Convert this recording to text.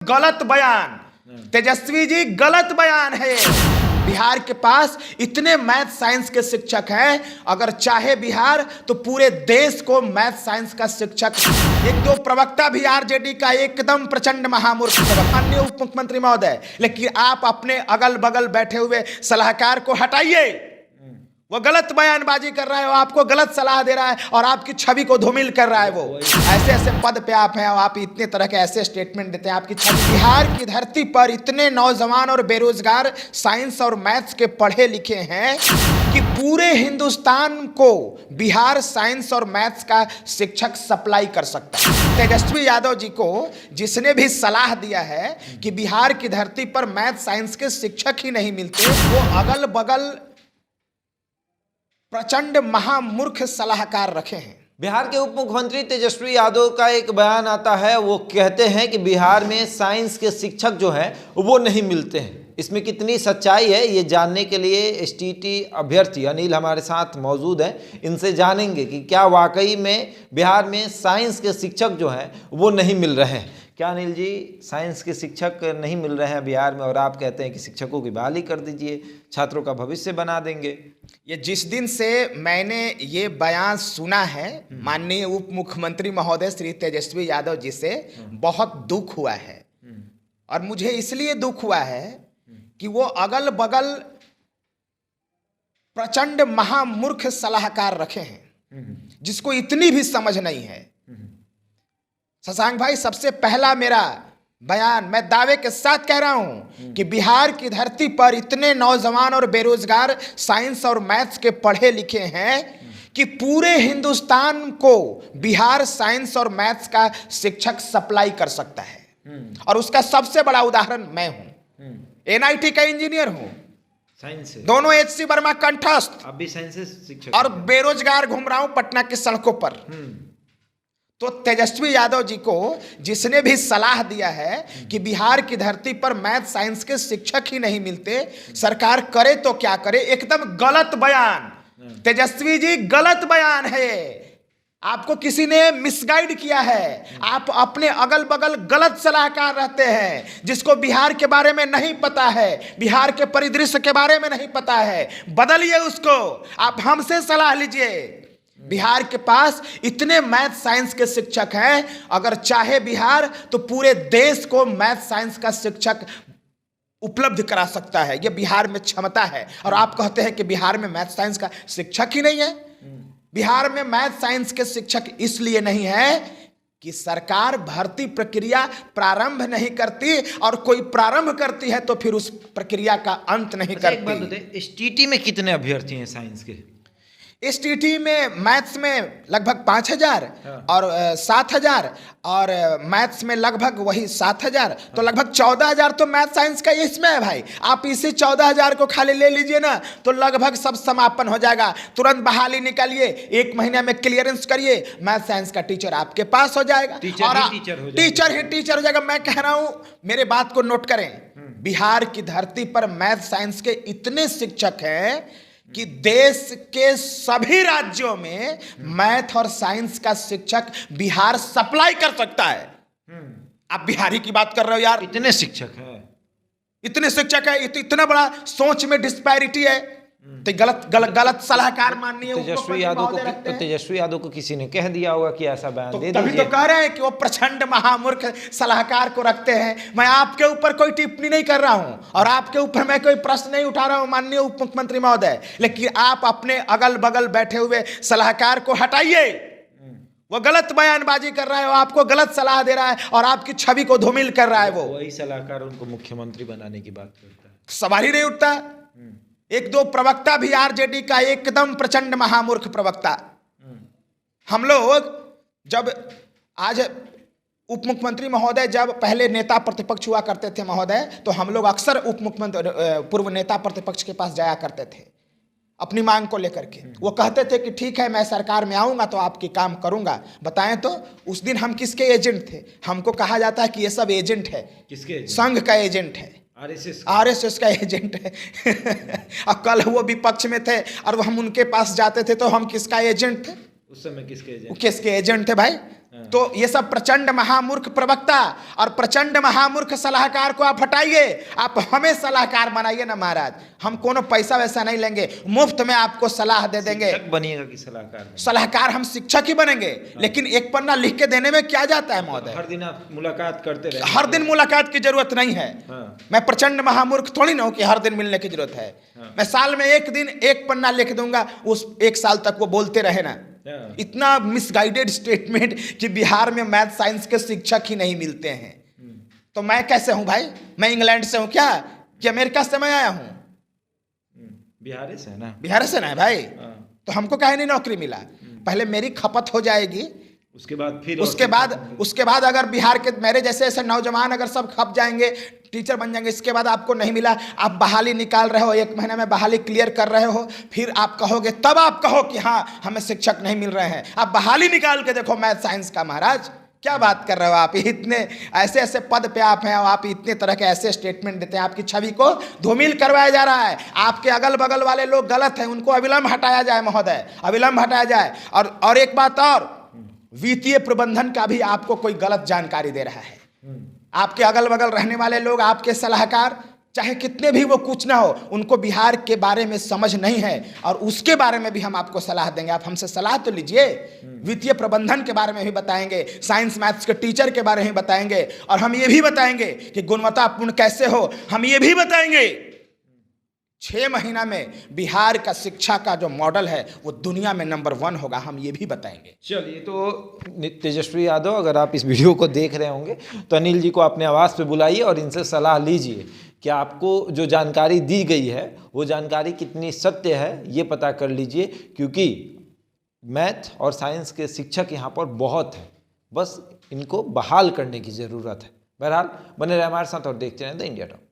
गलत बयान, तेजस्वी जी गलत बयान है ये। बिहार के पास इतने मैथ साइंस के शिक्षक हैं, अगर चाहे बिहार तो पूरे देश को मैथ साइंस का शिक्षक। एक दो प्रवक्ता भी आरजेडी का एकदम प्रचंड महामूर्ख अन्य उप मुख्यमंत्री महोदय, लेकिन आप अपने अगल बगल बैठे हुए सलाहकार को हटाइए। वो गलत बयानबाजी कर रहा है, वो आपको गलत सलाह दे रहा है और आपकी छवि को धूमिल कर रहा है। वो ऐसे ऐसे पद पे आप हैं और आप इतने तरह के ऐसे स्टेटमेंट देते हैं, आपकी छवि। बिहार की धरती पर इतने नौजवान और बेरोजगार साइंस और मैथ्स के पढ़े लिखे हैं कि पूरे हिंदुस्तान को बिहार साइंस और मैथ्स का शिक्षक सप्लाई कर सकता है। तेजस्वी यादव जी को जिसने भी सलाह दिया है कि बिहार की धरती पर मैथ साइंस के शिक्षक ही नहीं मिलते, वो अगल बगल प्रचंड महामूर्ख सलाहकार रखे हैं। बिहार के उप मुख्यमंत्री तेजस्वी यादव का एक बयान आता है, वो कहते हैं कि बिहार में साइंस के शिक्षक जो हैं वो नहीं मिलते हैं। इसमें कितनी सच्चाई है ये जानने के लिए एसटीटी अभ्यर्थी अनिल हमारे साथ मौजूद हैं, इनसे जानेंगे कि क्या वाकई में बिहार में साइंस के शिक्षक जो हैं वो नहीं मिल रहे हैं। क्या अनिल जी, साइंस के शिक्षक नहीं मिल रहे हैं बिहार में और आप कहते हैं कि शिक्षकों की बहाली कर दीजिए, छात्रों का भविष्य बना देंगे? ये जिस दिन से मैंने ये बयान सुना है माननीय उप मुख्यमंत्री महोदय श्री तेजस्वी यादव जी से, बहुत दुख हुआ है। और मुझे इसलिए दुख हुआ है कि वो अगल बगल प्रचंड महामूर्ख सलाहकार रखे हैं जिसको इतनी भी समझ नहीं है। शशांक भाई, सबसे पहला मेरा बयान मैं दावे के साथ कह रहा हूं कि बिहार की धरती पर इतने नौजवान और बेरोजगार साइंस और मैथ्स के पढ़े लिखे हैं कि पूरे हिंदुस्तान को बिहार साइंस और मैथ्स का शिक्षक सप्लाई कर सकता है। और उसका सबसे बड़ा उदाहरण मैं हूं। एनआईटी का इंजीनियर हूं, साइंस से दोनों एचसी वर्मा कंठस्थ, अब भी साइंस से शिक्षक और बेरोजगार घूम रहा हूं पटना की सड़कों पर। तो तेजस्वी यादव जी को जिसने भी सलाह दिया है कि बिहार की धरती पर मैथ साइंस के शिक्षक ही नहीं मिलते, सरकार करे तो क्या करे, एकदम गलत बयान। तेजस्वी जी गलत बयान है, आपको किसी ने मिसगाइड किया है। आप अपने अगल बगल गलत सलाहकार रहते हैं जिसको बिहार के बारे में नहीं पता है, बिहार के परिदृश्य के बारे में नहीं पता है। बदलिए उसको, आप हमसे सलाह लीजिए। बिहार के पास इतने मैथ साइंस के शिक्षक हैं, अगर चाहे बिहार तो पूरे देश को मैथ साइंस का शिक्षक उपलब्ध करा सकता है। यह बिहार में क्षमता है। और आप कहते हैं कि बिहार में मैथ साइंस का शिक्षक ही नहीं है। बिहार में मैथ साइंस के शिक्षक इसलिए नहीं है कि सरकार भर्ती प्रक्रिया प्रारंभ नहीं करती, और कोई प्रारंभ करती है तो फिर उस प्रक्रिया का अंत नहीं करती। एक बात बताइए, एसटीटी में कितने अभ्यर्थी हैं साइंस के? एसटीटी में मैथ्स में लगभग 5000 और 7000, और मैथ्स में लगभग वही 7000, तो लगभग 14000 तो मैथ साइंस का इसमें है भाई। आप इसी 14000 को खाली ले लीजिए ना तो लगभग सब समापन हो जाएगा। तुरंत बहाली निकालिए, 1 महीने में क्लियरेंस करिए, मैथ साइंस का टीचर आपके पास हो जाएगा। टीचर ही टीचर हो जाएगा। मैं कह रहा हूं, मेरे बात को नोट करें, बिहार की धरती पर मैथ साइंस के इतने शिक्षक हैं कि देश के सभी राज्यों में मैथ और साइंस का शिक्षक बिहार सप्लाई कर सकता है। आप बिहारी की बात कर रहे हो यार, इतने शिक्षक हैं, इतने शिक्षक है, इतना बड़ा सोच में डिस्पैरिटी है। तो गलत सलाहकार माननीय तेजस्वी यादव को किसी ने कह दिया होगा कि ऐसा बयान दे दीजिए। तभी तो कह रहे हैं कि वो प्रचंड महामूर्ख सलाहकार को रखते हैं। मैं आपके ऊपर कोई टिप्पणी नहीं कर रहा हूं और आपके ऊपर मैं कोई प्रश्न नहीं उठा रहा हूं माननीय उप मुख्यमंत्री महोदय, लेकिन आप अपने अगल बगल बैठे हुए सलाहकार को हटाइए। वो गलत बयानबाजी कर रहा है, वो आपको गलत सलाह दे रहा है और आपकी छवि को धूमिल कर रहा है। वो वही सलाहकार उनको मुख्यमंत्री बनाने की बात करता है, सवाल ही नहीं उठता। एक दो प्रवक्ता भी आरजेडी का एकदम प्रचंड महामूर्ख प्रवक्ता। हम लोग जब आज उप मुख्यमंत्री महोदय जब पहले नेता प्रतिपक्ष हुआ करते थे महोदय, तो हम लोग अक्सर उप मुख्यमंत्री पूर्व नेता प्रतिपक्ष के पास जाया करते थे अपनी मांग को लेकर के। वो कहते थे कि ठीक है मैं सरकार में आऊंगा तो आपकी काम करूंगा। बताएं तो उस दिन हम किसके एजेंट थे? हमको कहा जाता है कि ये सब एजेंट है। किसके? संघ का एजेंट है, आरएसएस का एजेंट है। और कल वो विपक्ष में थे और हम उनके पास जाते थे तो हम किसका एजेंट थे? उस समय किसके एजेंट? किसके एजेंट थे भाई? तो ये सब प्रचंड महामूर्ख प्रवक्ता और प्रचंड महामूर्ख सलाहकार को आप हटाइए, आप हमें सलाहकार बनाइए ना महाराज। हम कोनो पैसा वैसा नहीं लेंगे, मुफ्त में आपको सलाह दे देंगे। बनिएगा कि सलाहकार? सलाहकार हम शिक्षक ही बनेंगे, लेकिन एक पन्ना लिख के देने में क्या जाता है महोदय? हर दिन आप मुलाकात करते रहे? हर दिन मुलाकात की जरूरत नहीं है। मैं प्रचंड महामूर्ख थोड़ी ना हूं कि हर दिन मिलने की जरूरत है। मैं साल में एक दिन एक पन्ना लिख दूंगा, उस एक साल तक वो बोलते रहे ना। इतना मिसगाइडेड स्टेटमेंट कि बिहार में मैथ साइंस के शिक्षक ही नहीं मिलते हैं। तो मैं कैसे हूं भाई? मैं इंग्लैंड से हूं क्या कि अमेरिका से मैं आया हूं? बिहार से है ना? बिहार से ना है भाई। तो हमको काहे नहीं नौकरी मिला? पहले मेरी खपत हो जाएगी, उसके बाद अगर बिहार के मेरे जैसे ऐसे नौजवान अगर सब खप जाएंगे, टीचर बन जाएंगे, इसके बाद आपको नहीं मिला, आप बहाली निकाल रहे हो, 1 महीने में बहाली क्लियर कर रहे हो, फिर आप कहोगे, तब आप कहो कि हाँ हमें शिक्षक नहीं मिल रहे हैं। आप बहाली निकाल के देखो मैथ साइंस का महाराज, क्या बात कर रहे हो आप? इतने ऐसे ऐसे पद पे आप हैं और आप इतने तरह के ऐसे स्टेटमेंट देते हैं, आपकी छवि को धूमिल करवाया जा रहा है। आपके अगल बगल वाले लोग गलत हैं, उनको अविलंब हटाया जाए महोदय, अविलंब हटाया जाए। और एक बात और, वित्तीय प्रबंधन का भी आपको कोई गलत जानकारी दे रहा है। आपके अगल बगल रहने वाले लोग, आपके सलाहकार, चाहे कितने भी वो कुछ ना हो, उनको बिहार के बारे में समझ नहीं है, और उसके बारे में भी हम आपको सलाह देंगे। आप हमसे सलाह तो लीजिए। वित्तीय प्रबंधन के बारे में भी बताएंगे, साइंस मैथ्स के टीचर के बारे में बताएंगे, और हम ये भी बताएंगे कि गुणवत्तापूर्ण कैसे हो, हम ये भी बताएंगे। 6 महीना में बिहार का शिक्षा का जो मॉडल है वो दुनिया में नंबर 1 होगा, हम ये भी बताएंगे। चलिए, तो तेजस्वी यादव, अगर आप इस वीडियो को देख रहे होंगे तो अनिल जी को अपने आवाज़ पे बुलाइए और इनसे सलाह लीजिए कि आपको जो जानकारी दी गई है वो जानकारी कितनी सत्य है, ये पता कर लीजिए, क्योंकि मैथ और साइंस के शिक्षक यहाँ पर बहुत हैं, बस इनको बहाल करने की ज़रूरत है। बहरहाल बने रहे हमारे साथ और देखते रहें द इंडिया टॉक।